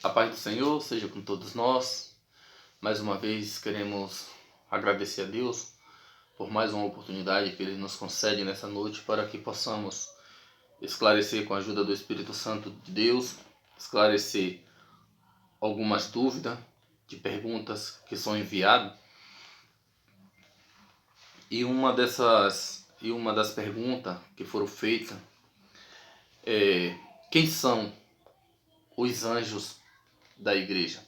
A paz do Senhor seja com todos nós. Mais uma vez queremos agradecer a Deus por mais uma oportunidade que Ele nos concede nessa noite para que possamos esclarecer com a ajuda do Espírito Santo de Deus, esclarecer algumas dúvidas de perguntas que são enviadas. E uma das perguntas que foram feitas é: quem são os anjos da igreja?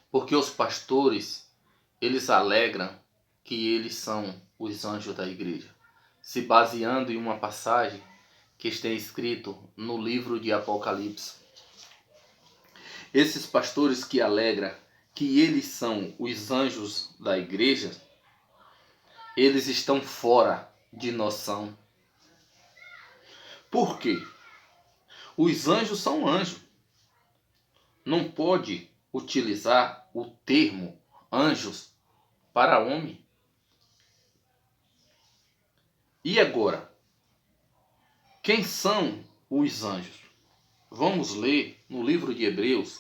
Porque os pastores, eles alegram que eles são os anjos da igreja, se baseando em uma passagem que está escrito no livro de Apocalipse. Esses pastores que alegram que eles são os anjos da igreja, eles estão fora de noção. Por quê? Os anjos são anjos. Não pode utilizar o termo anjos para homem. E agora? Quem são os anjos? Vamos ler no livro de Hebreus.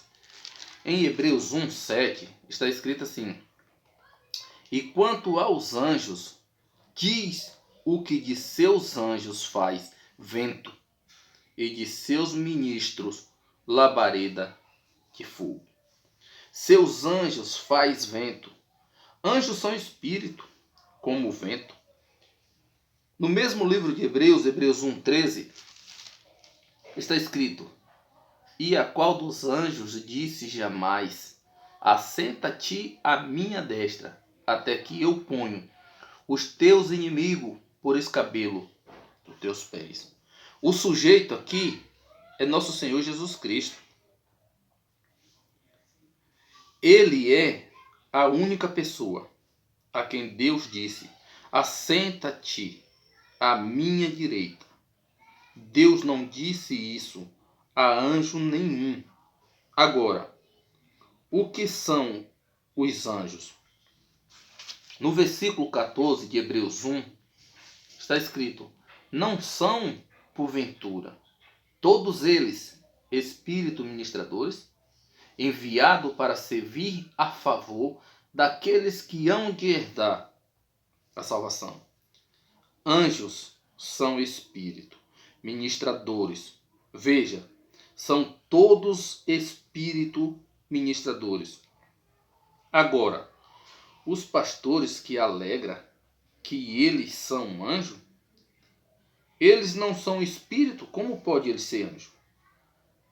Em Hebreus 1:7 está escrito assim: e quanto aos anjos, diz o que de seus anjos faz vento, e de seus ministros labareda de fogo. Seus anjos faz vento. Anjos são espírito, como o vento. No mesmo livro de Hebreus, Hebreus 1:13, está escrito: e a qual dos anjos disse jamais: assenta-te à minha destra, até que eu ponho os teus inimigos por escabelo dos teus pés. O sujeito aqui é nosso Senhor Jesus Cristo. Ele é a única pessoa a quem Deus disse: assenta-te à minha direita. Deus não disse isso a anjo nenhum. Agora, o que são os anjos? No versículo 14 de Hebreus 1, está escrito: não são, porventura, todos eles espíritos ministradores, enviados para servir a favor daqueles que hão de herdar a salvação. Anjos são espíritos ministradores. Veja, são todos espíritos ministradores. Agora, os pastores que alegram que eles são anjos, eles não são espírito, como pode eles ser anjo?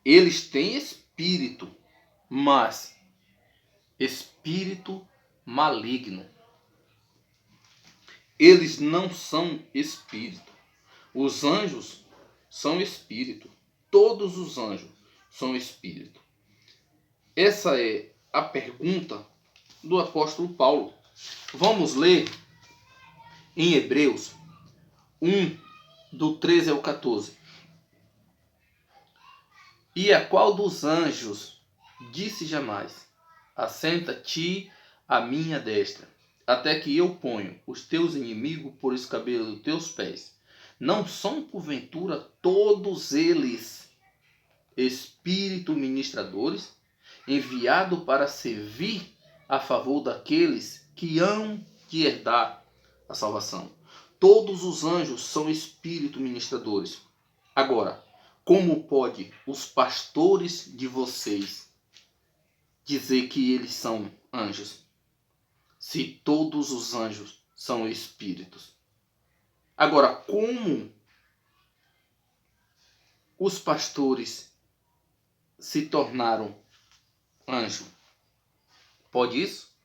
Eles têm espírito, mas espírito maligno. Eles não são espírito. Os anjos são espírito. Todos os anjos são espírito. Essa é a pergunta do apóstolo Paulo. Vamos ler em Hebreus 1, do 13 ao 14. E a qual dos anjos disse jamais: assenta-te à minha destra, até que eu ponho os teus inimigos por escabelo dos teus pés? Não são, porventura, todos eles espíritos ministradores, enviados para servir a favor daqueles que hão de herdar a salvação? Todos os anjos são espíritos ministradores. Agora, como pode os pastores de vocês dizer que eles são anjos, se todos os anjos são espíritos? Agora, como os pastores se tornaram anjo? Pode isso?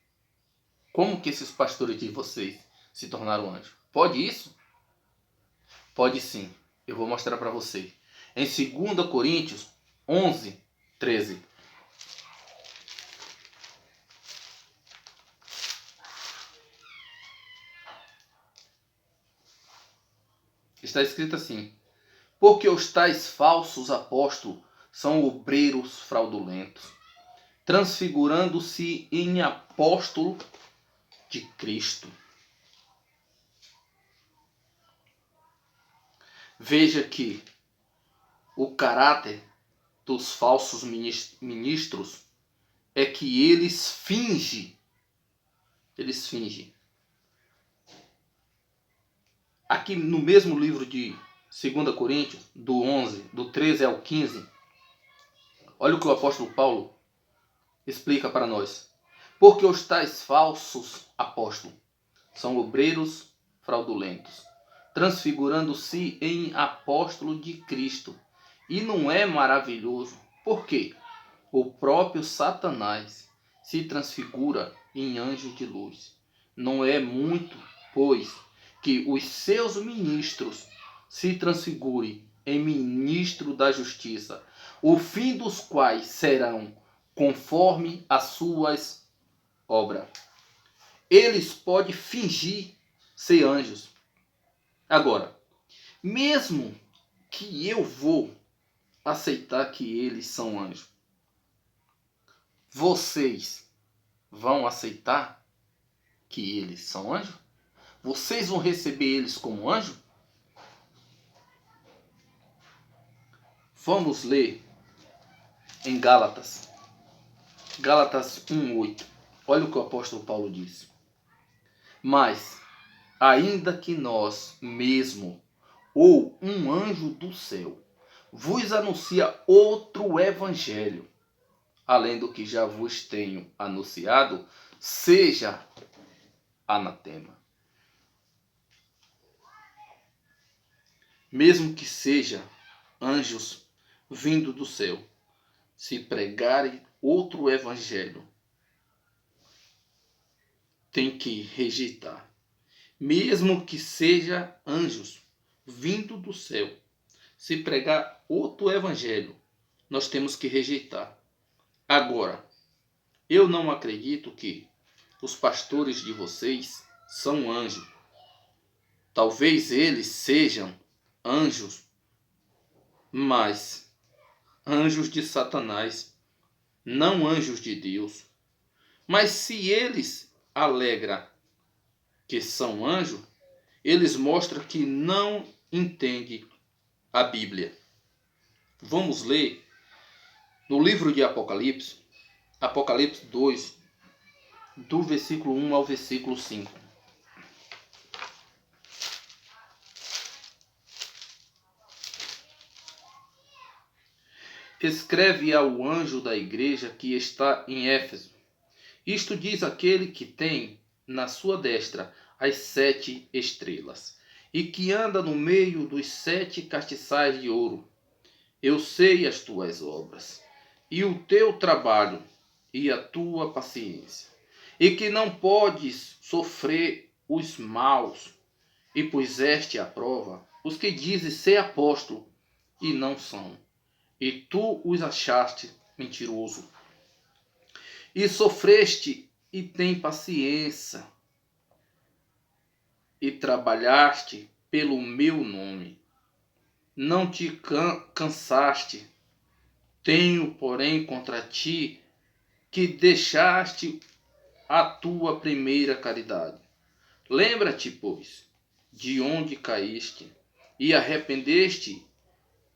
Como que esses pastores de vocês se tornaram anjo? Pode isso? Pode sim. Eu vou mostrar para você. Em 2 Coríntios 11, 13. Está escrito assim: porque os tais falsos apóstolos são obreiros fraudulentos, transfigurando-se em apóstolo de Cristo. Veja que o caráter dos falsos ministros é que eles fingem. Aqui no mesmo livro de 2 Coríntios, do 11, do 13 ao 15, olha o que o apóstolo Paulo explica para nós. Porque os tais falsos apóstolos são obreiros fraudulentos, transfigurando-se em apóstolo de Cristo. E não é maravilhoso? Por quê? O próprio Satanás se transfigura em anjo de luz. Não é muito, pois, que os seus ministros se transfigurem em ministro da justiça, o fim dos quais serão conforme as suas obras. Eles podem fingir ser anjos. Agora, mesmo que eu vou aceitar que eles são anjos, vocês vão aceitar que eles são anjos? Vocês vão receber eles como anjo? Vamos ler em Gálatas. Gálatas 1:8. Olha o que o apóstolo Paulo disse. Mas, ainda que nós mesmo, ou um anjo do céu, vos anuncia outro evangelho, além do que já vos tenho anunciado, seja anatema. Mesmo que seja anjos vindo do céu, se pregarem outro evangelho, tem que rejeitar. Mesmo que seja anjos vindo do céu, se pregar outro evangelho, nós temos que rejeitar. Agora, eu não acredito que os pastores de vocês são anjos. Talvez eles sejam anjos, mas anjos de Satanás, não anjos de Deus. Mas se eles alegram que são anjos, eles mostram que não entendem a Bíblia. Vamos ler no livro de Apocalipse, Apocalipse 2, do versículo 1 ao versículo 5. Escreve ao anjo da igreja que está em Éfeso. Isto diz aquele que tem na sua destra as 7 estrelas, e que anda no meio dos 7 castiçais de ouro. Eu sei as tuas obras, e o teu trabalho, e a tua paciência, e que não podes sofrer os maus, e puseste à prova os que dizem ser apóstolo, e não são, e tu os achaste mentiroso. E sofreste e tem paciência, e trabalhaste pelo meu nome. Não te cansaste. Tenho, porém, contra ti que deixaste a tua primeira caridade. Lembra-te, pois, de onde caíste, e arrependeste,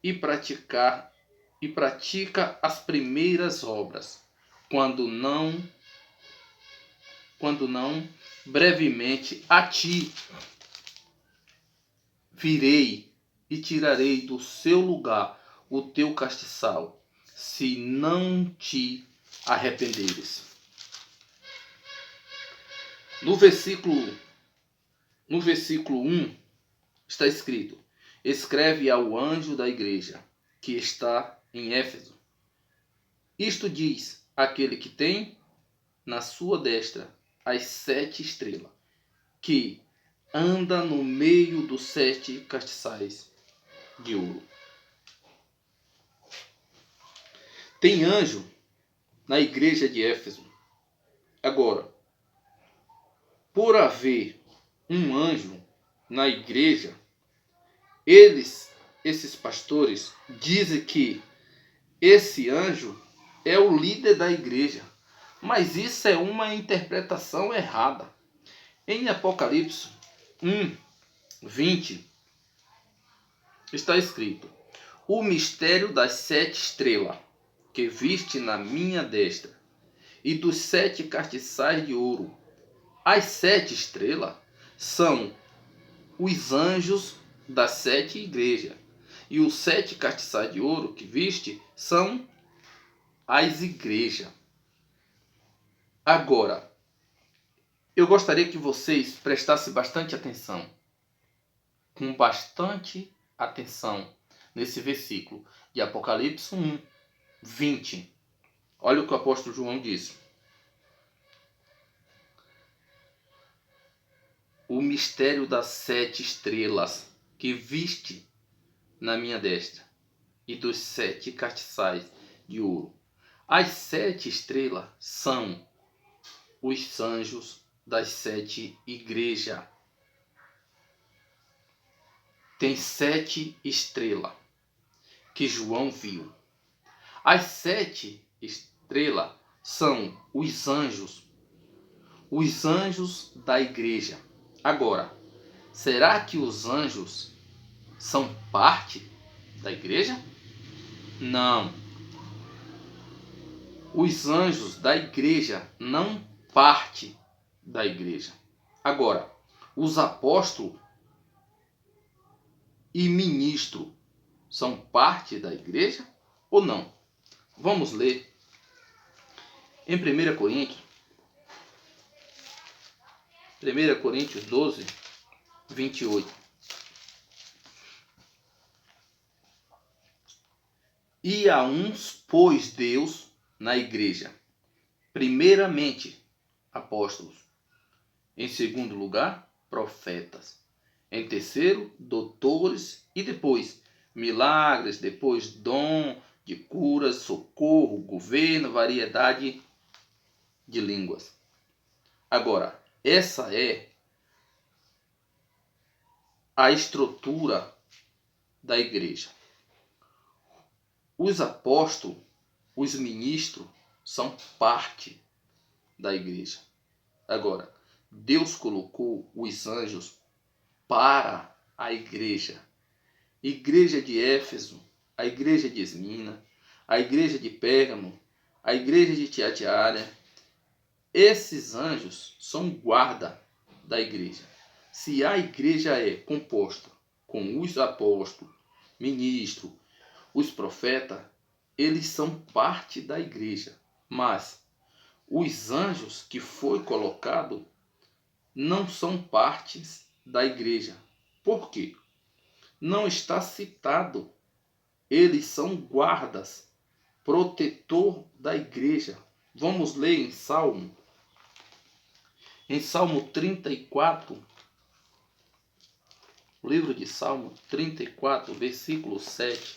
e pratica as primeiras obras. Quando não, brevemente a ti virei e tirarei do seu lugar o teu castiçal, se não te arrependeres. No versículo 1 está escrito: escreve ao anjo da igreja que está em Éfeso. Isto diz aquele que tem na sua destra as 7 estrelas, que anda no meio dos 7 castiçais de ouro. Tem anjo na igreja de Éfeso. Agora, por haver um anjo na igreja, esses pastores, dizem que esse anjo é o líder da igreja. Mas isso é uma interpretação errada. Em Apocalipse 1:20 está escrito: o mistério das 7 estrelas que viste na minha destra e dos 7 castiçais de ouro. As 7 estrelas são os anjos das 7 igrejas. E os 7 castiçais de ouro que viste são as igrejas. Agora, eu gostaria que vocês prestassem bastante atenção. Com bastante atenção nesse versículo de Apocalipse 1, 20. Olha o que o apóstolo João disse. O mistério das 7 estrelas que viste na minha destra e dos 7 castiçais de ouro. As 7 estrelas são os anjos das 7 igrejas. Tem 7 estrelas que João viu. As 7 estrelas são os anjos da igreja. Agora, será que os anjos são parte da igreja? Não. Os anjos da igreja não parte da igreja. Agora, os apóstolos e ministros são parte da igreja ou não? Vamos ler em 1 Coríntios 12, 28. E a uns pôs Deus na igreja, primeiramente apóstolos, em segundo lugar profetas, em terceiro doutores e depois milagres, depois dom de curas, socorro, governo, variedade de línguas. Agora, essa é a estrutura da igreja. Os apóstolos, os ministros, são parte da igreja. Agora, Deus colocou os anjos para a igreja. Igreja de Éfeso, a igreja de Esmina, a igreja de Pérgamo, a igreja de Tiatira. Esses anjos são guarda da igreja. Se a igreja é composta com os apóstolos, ministros, os profetas, eles são parte da igreja. Mas os anjos que foi colocado não são partes da igreja. Por quê? Não está citado. Eles são guardas, protetor da igreja. Vamos ler em Salmo 34, o livro de Salmo 34, versículo 7.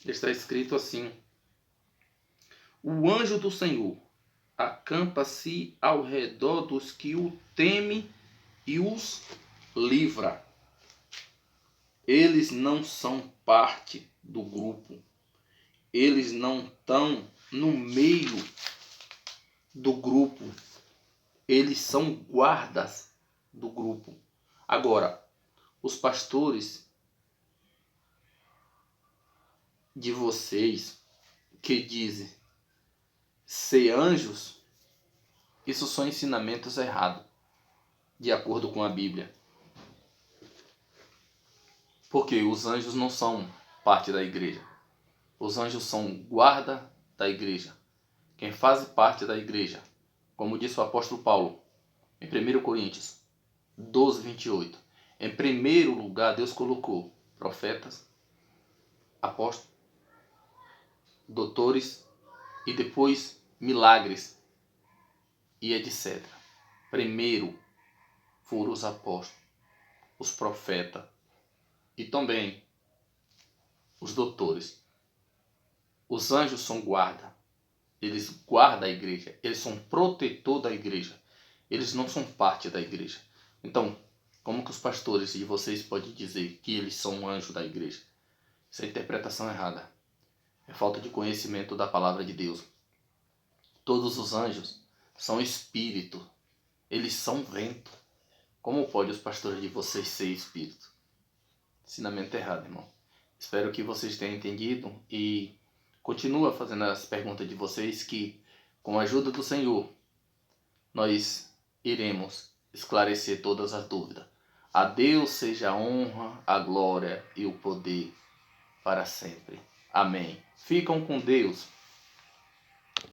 Está escrito assim: o anjo do Senhor acampa-se ao redor dos que o temem e os livra. Eles não são parte do grupo. Eles não estão no meio do grupo. Eles são guardas do grupo. Agora, os pastores de vocês que dizem ser anjos, isso são ensinamentos errados, de acordo com a Bíblia. Porque os anjos não são parte da igreja. Os anjos são guarda da igreja. Quem faz parte da igreja, como disse o apóstolo Paulo, em 1 Coríntios 12, 28. Em primeiro lugar, Deus colocou profetas, apóstolos, doutores e depois milagres e etc. Primeiro foram os apóstolos, os profetas e também os doutores. Os anjos são guarda. Eles guardam a igreja. Eles são protetor da igreja. Eles não são parte da igreja. Então, como que os pastores de vocês podem dizer que eles são anjos da igreja? Isso é interpretação errada. É falta de conhecimento da palavra de Deus. Todos os anjos são espírito. Eles são vento. Como pode os pastores de vocês ser espírito? ensinamento errado, irmão. Espero que vocês tenham entendido e continua fazendo as perguntas de vocês que, com a ajuda do Senhor, nós iremos esclarecer todas as dúvidas. A Deus seja a honra, a glória e o poder para sempre. Amém. Ficam com Deus.